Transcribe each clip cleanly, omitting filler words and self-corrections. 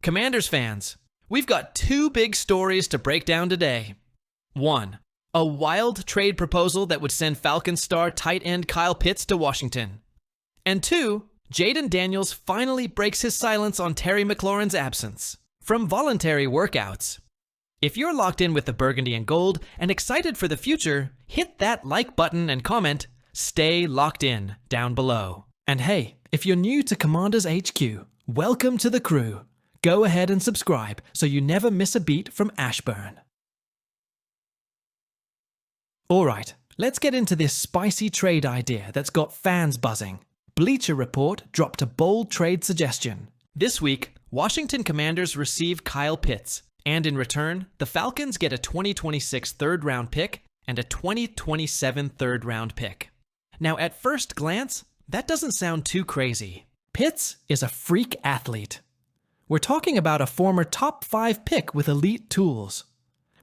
Commanders fans, we've got two big stories to break down today. 1. A wild trade proposal that would send Falcons star tight end Kyle Pittz to Washington. And 2, Jayden Daniels finally breaks his silence on Terry McLaurin's absence from voluntary workouts. If you're locked in with the burgundy and gold and excited for the future, hit that like button and comment, "Stay locked in," down below. And hey, if you're new to Commanders HQ, welcome to the crew. Go ahead and subscribe so you never miss a beat from Ashburn. Alright, let's get into this spicy trade idea that's got fans buzzing. Bleacher Report dropped a bold trade suggestion. This week, Washington Commanders receive Kyle Pittz, and in return, the Falcons get a 2026 third-round pick and a 2027 third-round pick. Now, at first glance, that doesn't sound too crazy. Pittz is a freak athlete. We're talking about a former top 5 pick with elite tools.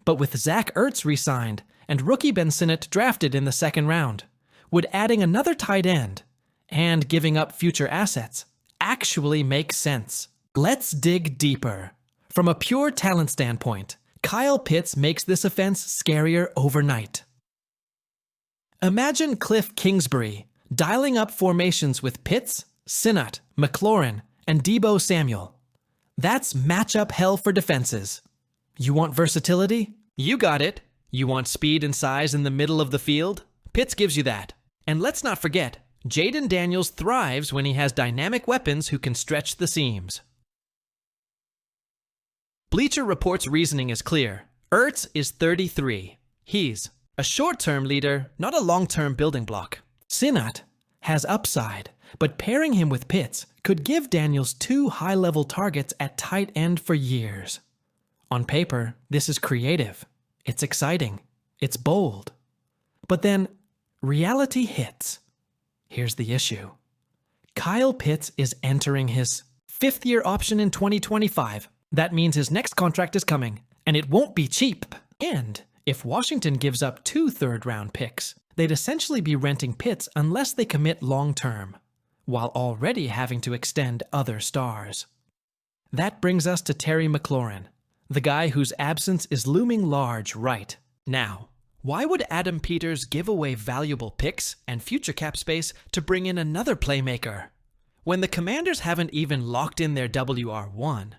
But with Zach Ertz re-signed and rookie Ben Sinnott drafted in the second round, would adding another tight end and giving up future assets actually make sense? Let's dig deeper. From a pure talent standpoint, Kyle Pittz makes this offense scarier overnight. Imagine Cliff Kingsbury dialing up formations with Pittz, Sinnott, McLaurin, and Deebo Samuel. That's matchup hell for defenses. You want versatility? You got it. You want speed and size in the middle of the field? Pittz gives you that. And let's not forget, Jayden Daniels thrives when he has dynamic weapons who can stretch the seams. Bleacher Report's reasoning is clear. Ertz is 33. He's a short-term leader, not a long-term building block. Sinnott has upside, but pairing him with Pittz could give Daniels 2 high-level targets at tight end for years. On paper, this is creative. It's exciting. It's bold. But then, reality hits. Here's the issue. Kyle Pittz is entering his 5th-year option in 2025. That means his next contract is coming, and it won't be cheap. And if Washington gives up 2 third-round picks, they'd essentially be renting Pittz unless they commit long-term, while already having to extend other stars. That brings us to Terry McLaurin, the guy whose absence is looming large right now. Why would Adam Peters give away valuable picks and future cap space to bring in another playmaker, when the Commanders haven't even locked in their WR1?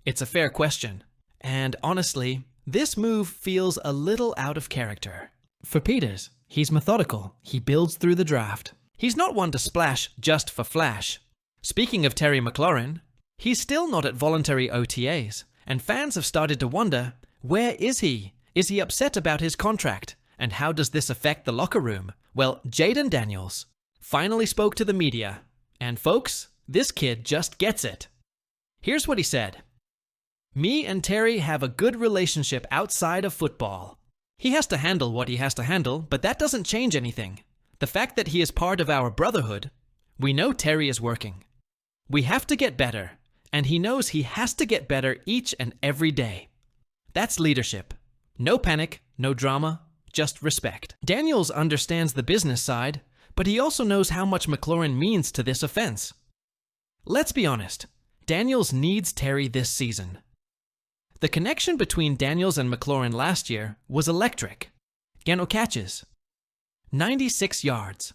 It's a fair question, and honestly, this move feels a little out of character. For Peters, he's methodical. He builds through the draft. He's not one to splash just for flash. Speaking of Terry McLaurin, he's still not at voluntary OTAs, and fans have started to wonder, where is he? Is he upset about his contract? And how does this affect the locker room? Well, Jayden Daniels finally spoke to the media, and folks, this kid just gets it. Here's what he said. "Me and Terry have a good relationship outside of football. He has to handle what he has to handle, but that doesn't change anything. The fact that he is part of our brotherhood, we know Terry is working. We have to get better, and he knows he has to get better each and every day. That's leadership. No panic, no drama, just respect." Daniels understands the business side, but he also knows how much McLaurin means to this offense. Let's be honest, Daniels needs Terry this season. The connection between Daniels and McLaurin last year was electric. Gano catches, 96 yards,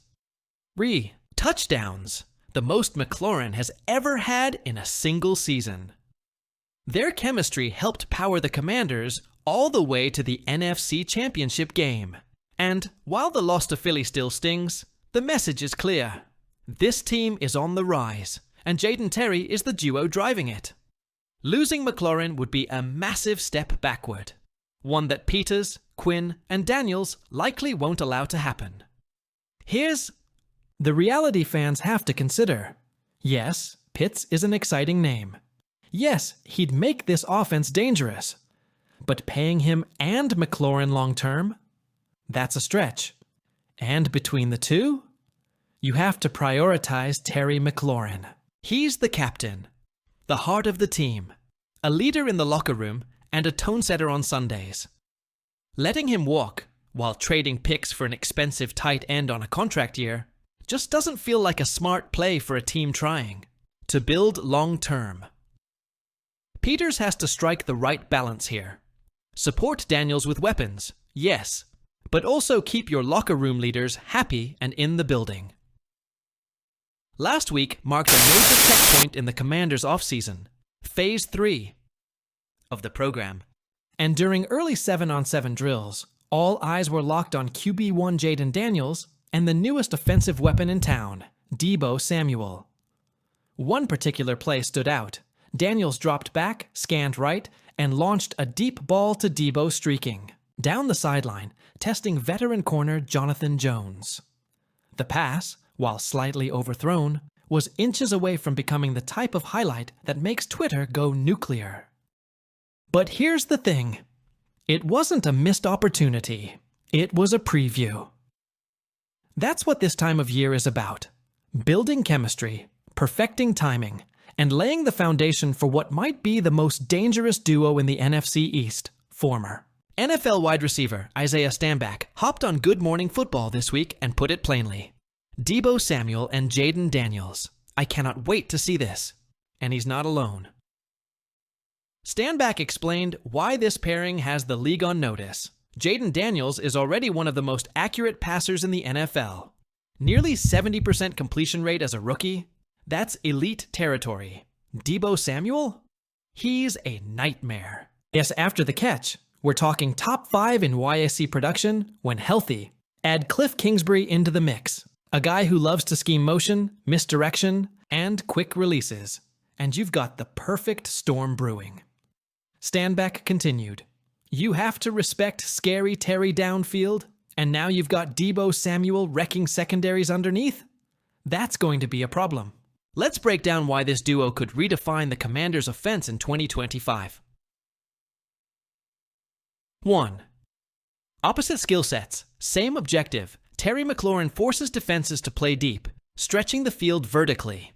3 touchdowns, the most McLaurin has ever had in a single season. Their chemistry helped power the Commanders all the way to the NFC Championship game. And while the loss to Philly still stings, the message is clear. This team is on the rise, and Jayden Terry is the duo driving it. Losing McLaurin would be a massive step backward, one that Peters, Quinn, and Daniels likely won't allow to happen. Here's the reality fans have to consider. Yes, Pittz is an exciting name. Yes, he'd make this offense dangerous. But paying him and McLaurin long-term? That's a stretch. And between the two, you have to prioritize Terry McLaurin. He's the captain, the heart of the team, a leader in the locker room, and a tone setter on Sundays. Letting him walk while trading picks for an expensive tight end on a contract year just doesn't feel like a smart play for a team trying to build long-term. Peters has to strike the right balance here. Support Daniels with weapons, yes, but also keep your locker room leaders happy and in the building. Last week marked a major checkpoint in the Commanders' offseason, Phase 3 of the program. And during early 7-on-7 drills, all eyes were locked on QB1 Jayden Daniels and the newest offensive weapon in town, Deebo Samuel. One particular play stood out. Daniels dropped back, scanned right, and launched a deep ball to Deebo streaking down the sideline, testing veteran corner Jonathan Jones. The pass, while slightly overthrown, was inches away from becoming the type of highlight that makes Twitter go nuclear. But here's the thing. It wasn't a missed opportunity. It was a preview. That's what this time of year is about. Building chemistry, perfecting timing, and laying the foundation for what might be the most dangerous duo in the NFC East, former NFL wide receiver Isaiah Stanback hopped on Good Morning Football this week and put it plainly. Deebo Samuel and Jayden Daniels. I cannot wait to see this. And he's not alone. Stanback explained why this pairing has the league on notice. Jayden Daniels is already one of the most accurate passers in the NFL. Nearly 70% completion rate as a rookie. That's elite territory. Deebo Samuel? He's a nightmare. Yes, after the catch, we're talking top 5 in YSC production when healthy. Add Cliff Kingsbury into the mix. A guy who loves to scheme motion, misdirection, and quick releases. And you've got the perfect storm brewing. Stanback continued. You have to respect scary Terry downfield, and now you've got Deebo Samuel wrecking secondaries underneath? That's going to be a problem. Let's break down why this duo could redefine the Commanders' offense in 2025. 1. Opposite skill sets, same objective. Terry McLaurin forces defenses to play deep, stretching the field vertically.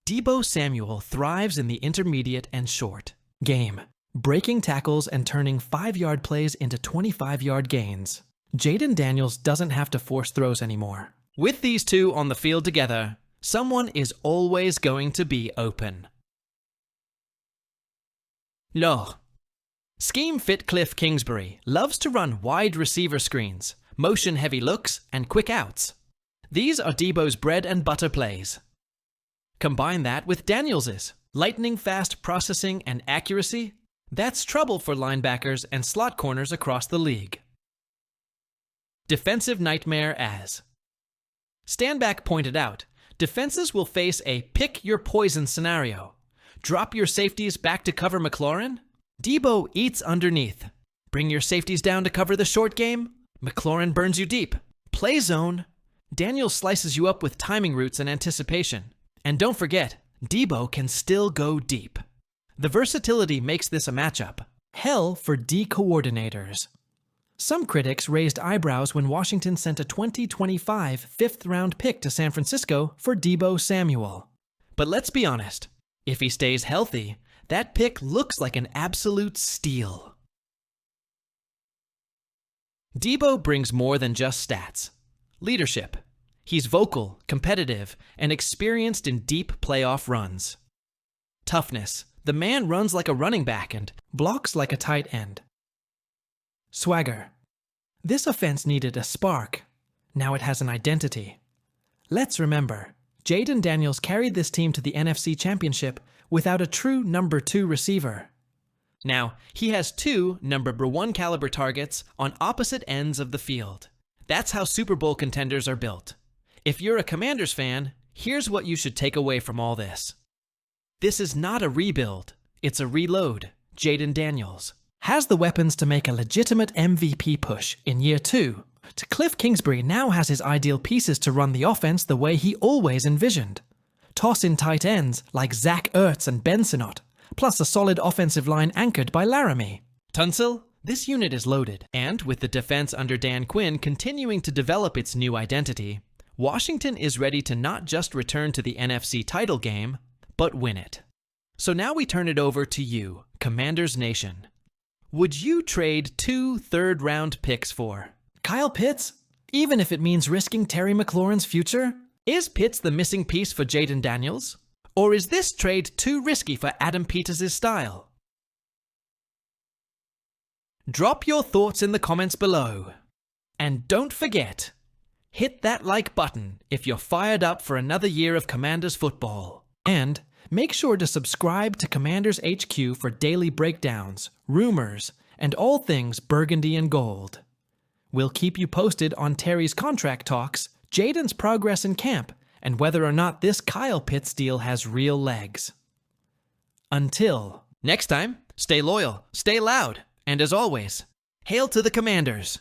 Deebo Samuel thrives in the intermediate and short game, breaking tackles and turning 5-yard plays into 25-yard gains. Jayden Daniels doesn't have to force throws anymore. With these two on the field together, someone is always going to be open. No. Scheme fit Cliff Kingsbury loves to run wide receiver screens, motion-heavy looks, and quick outs. These are Deebo's bread and butter plays. Combine that with Daniels's lightning-fast processing and accuracy. That's trouble for linebackers and slot corners across the league. Defensive nightmare as Stanback pointed out, defenses will face a pick-your-poison scenario. Drop your safeties back to cover McLaurin? Deebo eats underneath. Bring your safeties down to cover the short game? McLaurin burns you deep. Play zone. Daniel slices you up with timing routes and anticipation. And don't forget, Deebo can still go deep. The versatility makes this a matchup. Hell for D coordinators. Some critics raised eyebrows when Washington sent a 2025 fifth-round pick to San Francisco for Deebo Samuel. But let's be honest, if he stays healthy, that pick looks like an absolute steal. Deebo brings more than just stats. Leadership. He's vocal, competitive, and experienced in deep playoff runs. Toughness. The man runs like a running back and blocks like a tight end. Swagger. This offense needed a spark. Now it has an identity. Let's remember, Jayden Daniels carried this team to the NFC Championship without a true number 2 receiver. Now, he has 2 number 1 caliber targets on opposite ends of the field. That's how Super Bowl contenders are built. If you're a Commanders fan, here's what you should take away from all this. This is not a rebuild, it's a reload. Jayden Daniels has the weapons to make a legitimate MVP push in year 2. Cliff Kingsbury now has his ideal pieces to run the offense the way he always envisioned. Toss in tight ends like Zach Ertz and Ben Sinnott, plus a solid offensive line anchored by Laramie. Tunsil, this unit is loaded, and with the defense under Dan Quinn continuing to develop its new identity, Washington is ready to not just return to the NFC title game, but win it. So now we turn it over to you, Commanders Nation. Would you trade 2 third-round picks for Kyle Pittz, even if it means risking Terry McLaurin's future? Is Pittz the missing piece for Jayden Daniels? Or is this trade too risky for Adam Pietz' style? Drop your thoughts in the comments below. And don't forget, hit that like button if you're fired up for another year of Commanders football. And make sure to subscribe to Commanders HQ for daily breakdowns, rumors, and all things burgundy and gold. We'll keep you posted on Terry's contract talks, Jaden's progress in camp, and whether or not this Kyle Pittz deal has real legs. Until next time, stay loyal, stay loud, and as always, hail to the Commanders!